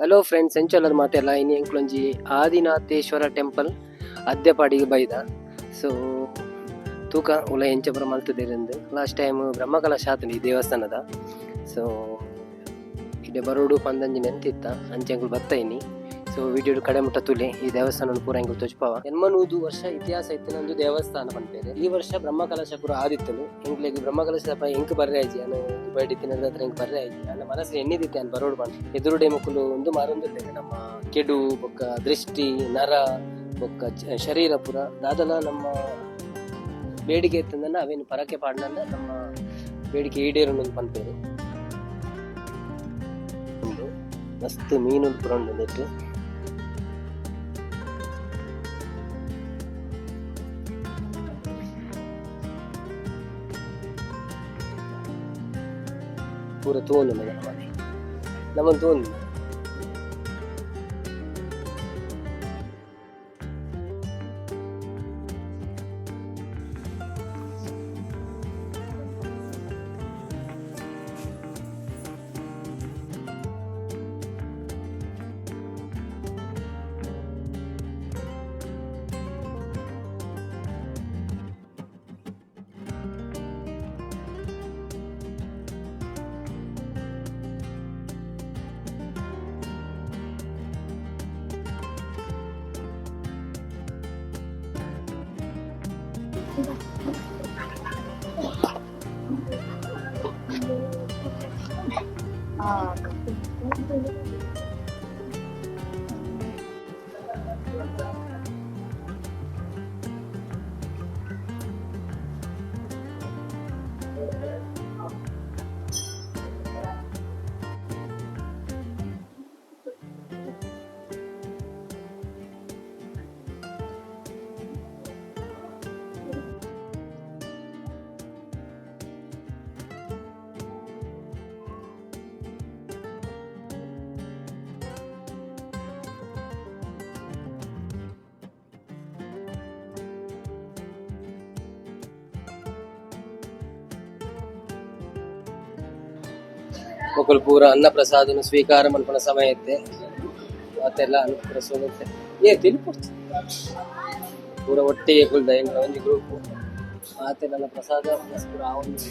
Hello friends, ಎಂಚಲ್ಲದ ಮಾತೆಲ್ಲ ಇನ್ನು ಎಂಕ್ಲೊಂಜಿ ಆದಿನಾಥೇಶ್ವರ temple ಅದ್ಯಪಾಡಿಗೆ ಬೈದ. ಸೊ ತೂಕ ಉಲ ಎಂಚಪುರ ಮಲ್ತದಿರಂದು ಲಾಸ್ಟ್ ಟೈಮ್ ಬ್ರಹ್ಮಕಲಶ ಆತನ ಈ ದೇವಸ್ಥಾನದ. ಸೊ ಇದೆ ಬರೋಡು ಪಂದಂಜಿ ನೆಂತಿತ್ತ ಅಂಚೆಂಗಳು ಬತ್ತೈನಿ. ಸೊ ವಿಡಿಯೋ ಕಡೆ ಮುಟ್ಟ ತುಲೆ ಈ ದೇವಸ್ಥಾನ ಪೂರ ಎಂಗಳು ತೋಜ್ಪಾವ. 80 ವರ್ಷ ಇತಿಹಾಸ ಇತ್ತಿನೊಂದು ದೇವಸ್ಥಾನ ಪಂಪೇರು. ಈ ವರ್ಷ ಬ್ರಹ್ಮಕಲಶ ಪೂರ ಆದಿತ್ತಲು ಎಂಕ್ಲೆಗ್ ಬ್ರಹ್ಮಕಲಶ ಎಂಕ್ ಬರ್ರೆ ಆಜಿ ಅನ್ನ ಬೈಡಿತ್ತಿನ ಹತ್ರ ಎಂಕ್ ಬರ್ರೆ ಆಜಿ ಅನ್ನ ಮನಸ್ಸು ಎಣ್ಣಿದಿತ್ತೆ ಅನ್ ಬರೋಡು ಬಂದು ಎದುರುಡೆ ಮುಕ್ಕಲು ಒಂದು ಮಾರೊಂದಿಲ್ಲ ನಮ್ಮ ಕೆಡು ಬೊಕ್ಕ ದೃಷ್ಟಿ ನರ ಬೊಕ್ಕ ಶರೀರ ಪುರ ದಾದಲ ನಮ್ಮ ಬೇಡಿಕೆ ಇತ್ತಂದನ್ನ ಅವೇನು ಪರಕೆ ಪಾಡ್ನಲ್ಲ ನಮ್ಮ ಬೇಡಿಕೆ ಈಡೇರು ಪಂಪೇರು. ಮಸ್ತ್ ಮೀನು ಪುರ ಉಂಡು. ಪೂರ ತೋಂದು ನಮ್ಮನ್ನು ತೋಂದು ಮಕ್ಕಳು ಪೂರ ಅನ್ನ ಪ್ರಸಾದನ ಸ್ವೀಕಾರ ಮಾಡ್ಕೊಂಡ ಸಮಯ ಐತೆ ಮತ್ತೆಲ್ಲ ಅನುಕೂಲ ಸೋಗುತ್ತೆ ತಿಳ್ಕೊಡ್ತು ಪೂರ ಒಟ್ಟಿಗೆ ಕುಳ್ದ ಹೆಂಗ ಒಂದು ಗ್ರೂಪ್ ಮಾತೆಲ್ಲ ಪ್ರಸಾದ ಪೂರ ಒಂದು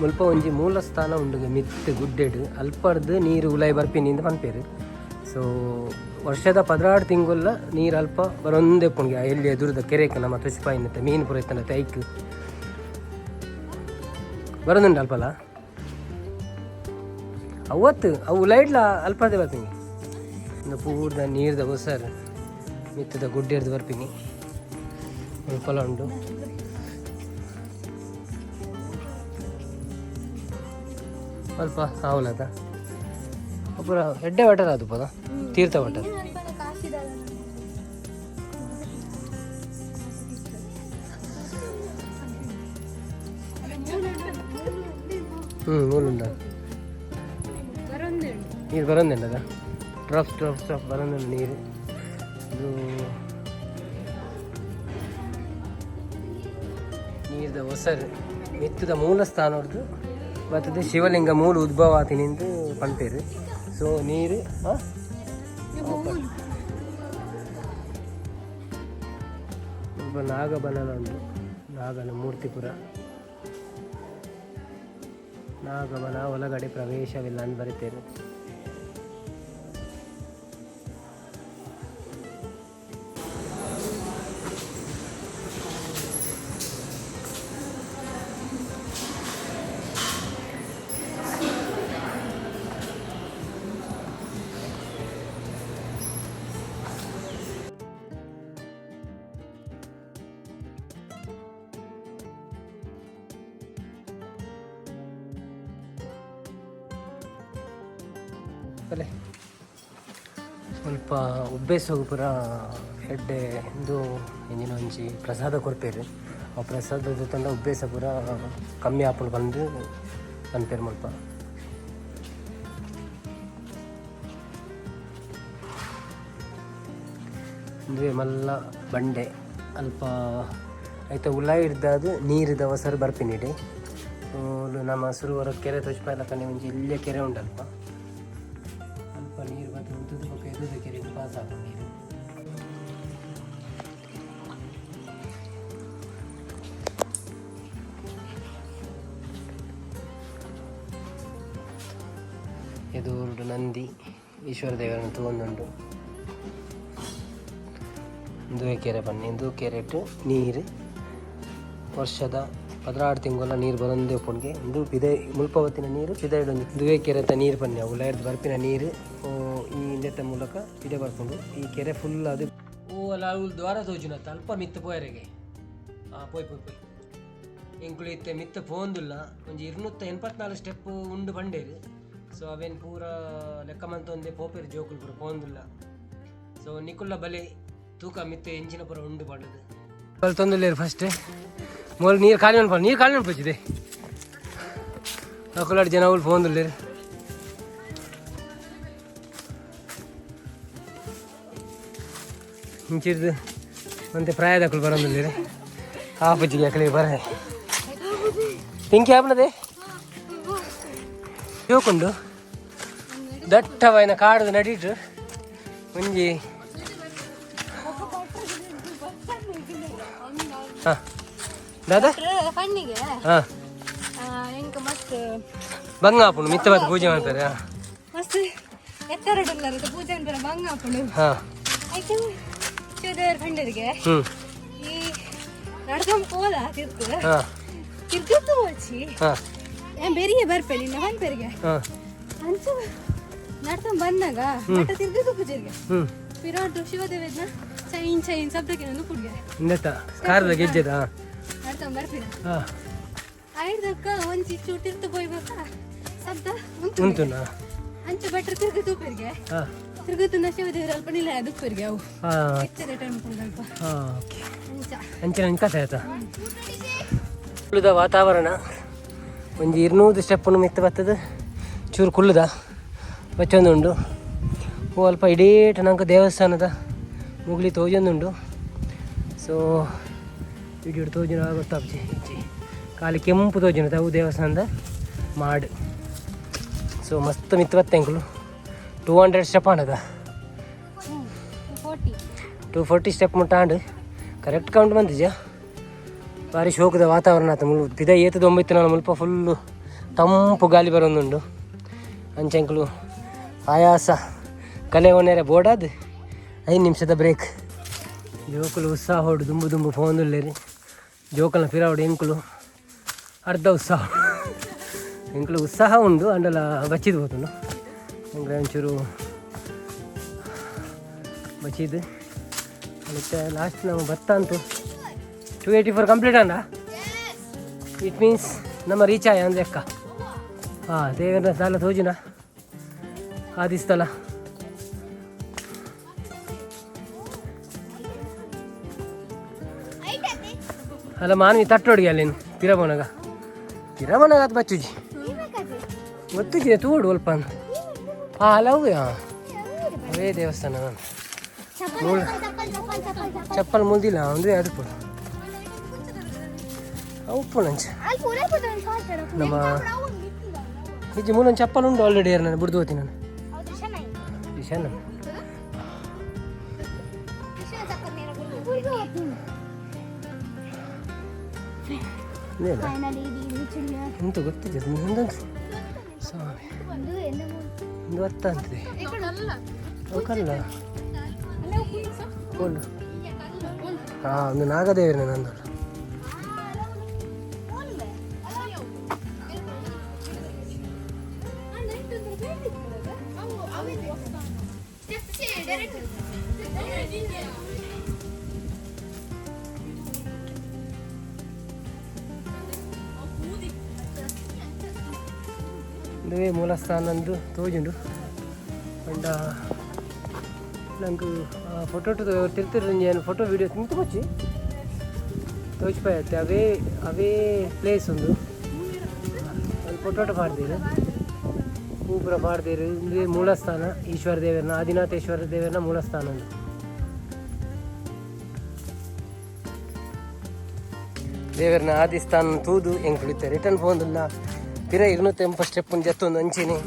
ಮುಲ್ಪ ಒಂಜಿ ಮೂಲ ಸ್ಥಾನ ಉಂಡು ಮಿತ್ ಗುಡ್ಡೆಡು ಅಲ್ಪರ್ದು ನೀರು ಉಲಾಯಿ ಬರ್ಪಿನಿಂದ ಪನ್ಪೇರು. ಸೊ ವರ್ಷದ 16 ತಿಂಗಳ ನೀರು ಅಲ್ಪ ಬರೊಂದೇ ಪುಣ್ಗೆ ಎಲ್ಲಿ ಎದುರದ ಕೆರೆಗೆ ನಮ್ಮ ತುಷ್ಪಾಯಿನತ್ತೆ ಮೀನು ಪುರ ಇತ್ತನತ್ತೆ ಐಕ್ ಬರೋದುಂಡು ಅಲ್ಪಲ್ಲ ಅವತ್ತು ಅವು ಲೈಟ್ಲ ಅಲ್ಪದೇ ಬರ್ತೀನಿ ಒಂದು ಪೂರ್ದ ನೀರ್ದ ಹೊಸರ್ ಮಿತ್ತದ ಗುಡ್ಡೆರ್ದು ಬರ್ತೀನಿ ಅಲ್ಪಲ ಉಂಡು. ಅಲ್ಪ ಅವಲದ ಪೂರ ಎಡ್ಡೆ ವಟದ ಅದು ಪದ ತೀರ್ಥ ವಟದ ಮೂಲುಂಡ ನೀರು ಬರೋದಿಲ್ಲದ ಡ್ರಾಪ್ ಬರೋದಿಲ್ಲ ನೀರು. ಇದು ನೀರ್ದ ಹೊಸರು ಮಿತ್ತದ ಮೂಲ ಸ್ಥಾನ ಹೊಡೆದು ಬರ್ತದೆ ಶಿವಲಿಂಗ ಮೂಲ ಉದ್ಭವ ಆತಿನಿಂದ ಪಂಪೇರು. ಸೊ ನೀರು ಸ್ವಲ್ಪ ನಾಗಬನನ ಉಂಟು, ನಾಗನ ಮೂರ್ತಿಪುರ ನಾಗಬನ ಒಳಗಡೆ ಪ್ರವೇಶವಿಲ್ಲ ಅಂತ ಬರೀತೇವೆ. ಅಲ್ಲೇ ಸ್ವಲ್ಪ ಉಬ್ಬೇಸ ಹೋಗಿ ಪುರ ಎಡ್ಡೆ ಇದು ಎಂಜಿನ ಒಂಜಿ ಪ್ರಸಾದ ಕೊರ್ಪೇರು. ಆ ಪ್ರಸಾದ ಜೊತೆ ಉಬ್ಬೇಸ ಪುರ ಕಮ್ಮಿ ಹಾಕೊಂಡು ಬಂದು ಅನ್ಪೇರು ಮಲ್ಪ. ಅಂದರೆ ಮಲ್ಲ ಬಂಡೆ ಅಲ್ಪ ಆಯ್ತಾ ಉಲ್ಲ ಹಿಡ್ದು ನೀರಿದ ಅವಸರ ಬರ್ಪಿನಿಡಿ ನಮ್ಮ ಸುರುವರ ಕೆರೆ ತೊಚ್ಪಾಯಲಕ್ಕನೆ ಮುಂಚೆ ಇಲ್ಲೇ ಕೆರೆ ಉಂಟಲ್ಪ ಅಲ್ಪ ನೀರು ಬಂದು ಉದ್ದುದ ಪಕ್ಕ ಎದುದ ಕೆರೆಗೆ ಪಾಸ್ ಆಗ ನೀರು. ಎದುರು ನಂದಿ ಈಶ್ವರ ದೇವರನ್ನು ತಗೊಂಡುಂಟು ಇಂದು ಕೆರೆ ಬನ್ನಿ ಇಂದು ಕೆರೆ ಇಟ್ಟು ನೀರು ವರ್ಷದ 16 ತಿಂಗಳ ನೀರು ಬರೋದೇ ಒಪ್ಪಣಿಗೆ ಇಂದು ಪಿದೆ ಮುಲ್ಪವತ್ತಿನ ನೀರು ಪಿದೆ ಇಡೊಂದು ದುವೆ ಕೆರೆ ಅಂತ ನೀರು ಬನ್ನಿ ಅವು ಲೈರ್ದು ಬರ್ಪಿನ ನೀರು ಈ ಇಂದೆತ್ತ ಮೂಲಕ ಪಿದೆ ಬರ್ಕೊಂಡು ಈ ಕೆರೆ ಫುಲ್ ಅದು ಅಲ್ಲ ಅವ್ಳು ದ್ವಾರ ತೋಜಿನತ್ತ ಅಲ್ಪ ಮಿತ್ತ ಪೋಯರೆಗೆ ಪೋಯ್ ಪೋಯ್ ಪೋಯ್ ಎಂಕುಳು ಇತ್ತೆ ಮಿತ್ತ ಪೋಂದುಲ್ಲ ಒಂಜಿ 284 ಸ್ಟೆಪ್ ಉಂಡು ಬಂಡೇರು. ಸೊ ಅವೇನು ಪೂರ ಲೆಕ್ಕ ಮಂತೊಂದೆ ಪೋಪೇರು ಜೋಕುಲು ಪೂರ ಪೋಂದುಲ್ಲ. ಸೊ ನಿಕುಲ್ಲ ಬಲೆ ತೂಕ ಮಿತ್ತೆ ಎಂಚಿನ ಪೂರ ಉಂಡು ಪಂಡದು ಅಲ್ಲಿ ತೊಂದಲೇರು ಫಸ್ಟ್ ಮೊದಲು ನೀರು ಖಾಲಿ ನೀರು ಖಾಲಿ ಅನ್ಪೋಚಿದೆ ಅಕ್ಕಲಾಡಿ ಜನ ಅವ್ರು ಪೋಂದುಲ್ಲೇರು ಹಿಂಚಿರ್ದು ಮತ್ತೆ ಪ್ರಾಯದಕ್ಕಳು ಬರೋದಿಲ್ಲ ಆಪಜ್ಜಿಗೆ ಅಕ್ಕಳಿಗೆ ಬರ ಪಿಂಕಿ ಆಪಣದೆ ಹೋಕೊಂಡು ದಟ್ಟವಾಯಿನ ಕಾಡದ ನಡೀಟು ಮುಂಜಿ ಹಾಂ ದಾದಾ ಹಾಂ ಬಂಗಾಪುಣು ಮಿತ್ತವಾದ ಪೂಜೆ ಮಾಡ್ತಾರೆ. ಹಾಂ ಈ ನಡ್ಕೊಂಡ್ ಪೋಲ ತಿರ್ಗತ್ತು ಹೋಚಿ ಬೇರಿಗೆ ಬರ್ಪೇನೆ ಇಲ್ಲ ಬಂಪೇರಿಗೆ ಅಂಚ ನಡ್ಕೊಂಡ್ ಬಂದಾಗ ಮಠ ತಿರ್ಗತ್ತು ಪೂಜೆಗೆ ವಿರಾಟ್ ಶಿವದೇವನ ಚೈನ್ ಚೈನ್ ಶಬ್ದಕ್ಕೆ ನಾನು ಕುಡ್ಗೆ ನಡ್ಕೊಂಡ್ ಬರ್ಪೇನೆ ಆಯ್ದಕ್ಕ ಒಂಚಿ ಚೂಟಿರ್ತು ಹೋಯ್ಬೇಕ ಶಬ್ದ ಉಂಟು ಅಂಚ ಭಟ್ರ ತಿರ್ಗತ್ತು ಪೇರಿಗೆ ತಿರುಗುತ್ತನ್ನ ಶಿವದೇವ್ರ ಅಲ್ಪ ನಿಲ್ಲ ಅದಕ್ಕೆ ಅವು ಕುಲ್ಲುದ ವಾತಾವರಣ ಒಂದು 200 ಸ್ಟೆಪ್ಪನ್ನು ಮಿತ್ತ ಬರ್ತದ ಚೂರು ಕುಲ್ಲುದ ಬಚ್ಚೊಂದುಂಡು ಅಲ್ಪ ಇಡೀಟ ನಂಗೆ ದೇವಸ್ಥಾನದ ಮುಗ್ಲಿ ತೋಜೊಂದುಂಡು. ಸೊ ವಿಡಿಯೋ ತೋಜನ ಗೊತ್ತಾಗ್ತಿ ಖಾಲಿ ಕೆಂಪು ತೋಜನ ಅವು ದೇವಸ್ಥಾನದ ಮಾಡು. ಸೊ ಮಸ್ತ್ ಮಿತ್ತ ಬತ್ತಂಕಲು 200 ಸ್ಟೆಪ್ ಆಂಡದ 240 ಸ್ಟೆಪ್ ಮುಟ್ಟಾಂಡು ಕರೆಕ್ಟ್ ಕೌಂಟ್ ಬಂದಿಜ ಭಾರಿ ಶೋಕದ ವಾತಾವರಣ ಆತ ಮುಳು ಪಿದ ಏತದ 9 ನಾಳು ಮುಲ್ಪ ಫುಲ್ಲು ತಂಪು ಗಾಳಿ ಬರೋದುಂಡು ಅಂಚಂಕಲು ಆಯಾಸ ಕಲೆ ಒಣೆರೆ ಬೋರ್ಡಾದ 5 ನಿಮಿಷದ ಬ್ರೇಕ್ ಜೋಕುಲು ಉತ್ಸಾಹ ಹೊಡು ದುಂಬು ದುಂಬು ಫೋನ್ದುಲ್ಲೇರಿ ಜೋಕಲ್ನ ಫಿರಾವಡು ಎಂಕುಲು ಅರ್ಧ ಉತ್ಸಾಹ ಎಂಕುಲು ಉತ್ಸಾಹ ಉಂಡು ಅಂಡಲ ಬಚ್ಚಿದು ಹೋತುಂಡು ಅಂದರೆ ಒಂಚೂರು ಬಚ್ಚಿದ್ದು ಮತ್ತು ಲಾಸ್ಟ್ ನಾವು ಭತ್ತ ಅಂತು 284 ಕಂಪ್ಲೀಟ್ ಅಂಡ ಇಟ್ ಮೀನ್ಸ್ ನಮ್ಮ ರೀಚ್ ಆಯ ಅಂದರೆ ಅಕ್ಕ ಹಾಂ ದೇವರ ಸಾಲ ತೋಜಿನ ಆದಿಸ್ತಲ್ಲ ಅಲ್ಲ ಮಾನವಿ ತಟ್ಟೊಡಿಗೆ ಅಲ್ಲೇನು ಪಿರಬೋನಾಗ ಅದು ಬಚ್ಚುಜಿ ಗೊತ್ತಿದೆ ತೋಡು ಅಲ್ಪ ಅಂತ ಹಾಂ ಅಲ್ಲ ಅವು ಅವೇ ದೇವಸ್ಥಾನ ಮೂಲ ಚಪ್ಪಲ್ ಮುಲ್ದಿಲ್ಲ ಅಂದರೆ ಅದು ಪುಡ ಅವು ಪುಣಂಚ ನಮ್ಮ ನಿಜ ಮೂಲೊಂದು ಚಪ್ಪಲ್ ಉಂಟು ಆಲ್ರೆಡಿ ಯಾರು ನಾನು ಬಿಡ್ದು ಹೋಗ್ತೀನಿ ನಾನು ದಿಶಾನ ಎಂತ ಗೊತ್ತಿದೆ ಮುಂದೊಂದು ಸ್ವಾಮಿ ಒಂದು ಅರ್ಥ ಅಂತಿದೆ ಕಲ್ಲ ಹಾಂ ಒಂದು ನಾಗದೇವರೇ ನಂದು ಇದುವೇ ಮೂಲಸ್ಥಾನಂದು ತೋಜುಂಡು ಅಂಡ ನಂಗೆ ಫೋಟೋ ತಿರ್ತಿರು ಫೋಟೋ ವೀಡಿಯೋ ತಿಂತು ಬಚ್ಚಿ ತೋಚಿಪಾಯತ್ತೆ ಅವೇ ಪ್ಲೇಸ್ ಒಂದು ಅಲ್ಲಿ ಫೋಟೋ ಪಾಡ್ದೇರು ಪೂಪುರ ಪಾಡ್ದೇರು ಇದುವೇ ಮೂಲಸ್ಥಾನ ಈಶ್ವರ ದೇವರನ್ನ ಆದಿನಾಥೇಶ್ವರ ದೇವರನ್ನ ಮೂಲಸ್ಥಾನ ಒಂದು ದೇವರನ್ನ ಆದಿಸ್ಥಾನ ತೂದು ಹೆಂಗೆ ಕುಳಿತೆ ರಿಟರ್ನ್ ಹೋದಿಲ್ಲ ಪಿರ 280 ಸ್ಟೆಪ್ ಜತ್ತೊಂದು ಅಂಚಿನಿ.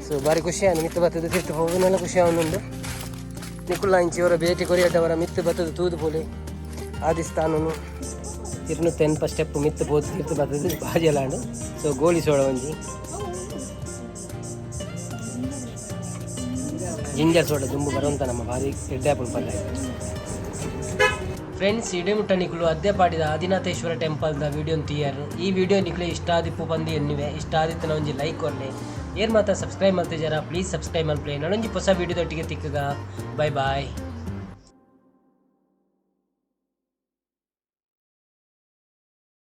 ಸೊ ಭಾರಿ ಖುಷಿ ಆಯ್ತು ಮಿತ್ತು ಬತ್ತದ ತಿರ್ತು ಹೋಗೋನೆಲ್ಲ ಖುಷಿ ಅವನುಂಡು ನಿಕುಲ್ಲ ಇಂಚಿಯವರ ಭೇಟಿ ಕೊರಿಯದವರ ಮಿತ್ತು ಬತ್ತದ ತೂದು ಪೋಲಿ ಆದಿಸ್ಥಾನನು 280 ಸ್ಟೆಪ್ ಮಿತ್ತು ಪೋದು ತಿರ್ತು ಬತ್ತದ ಬಾಜೆಲಾಂಡು. ಸೊ ಗೋಳಿ ಸೋಳ ಒಂಜಿ ಜಿಂಜರ್ ಸೋಡ ದುಂಬು ಬರುವಂತ ನಮ್ಮ ಭಾರಿ ರೆಡ್ ಆ್ಯಪಲ್ ಪಲ್ಯ. ಫ್ರೆಂಡ್ಸ್ ಇಡೇ ಮುಟ್ಟ ನಿಕುಲು ಅದ್ಯಪಾಡಿದ ಆದಿನಾಥೇಶ್ವರ ಟೆಂಪಲ್ದ ವಿಡಿಯೋ ತೀಯರು. ಈ ವಿಡಿಯೋ ನಿಕ್ಲೆ ಇಷ್ಟ ಆದಿಪ್ಪು ಬಂದು ಎನ್ನಿವೆ ಇಷ್ಟ ಆದಿತ್ತು ಒಂಜಿ ಲೈಕ್ ಕೊರಲಿ ಏರ್ ಮಾತ್ರ ಸಬ್ಸ್ಕ್ರೈಬ್ ಮಾಡ್ತಿದ್ದಾರ ಪ್ಲೀಸ್ ಸಬ್ಸ್ಕ್ರೈಬ್ ಮಾಡ್ಪ್ಲೇ ನಾನೊಂಜಿ ಹೊಸ ವಿಡಿಯೋದೊಟ್ಟಿಗೆ ತಿಕ್ಕಗ. ಬಾಯ್ ಬಾಯ್.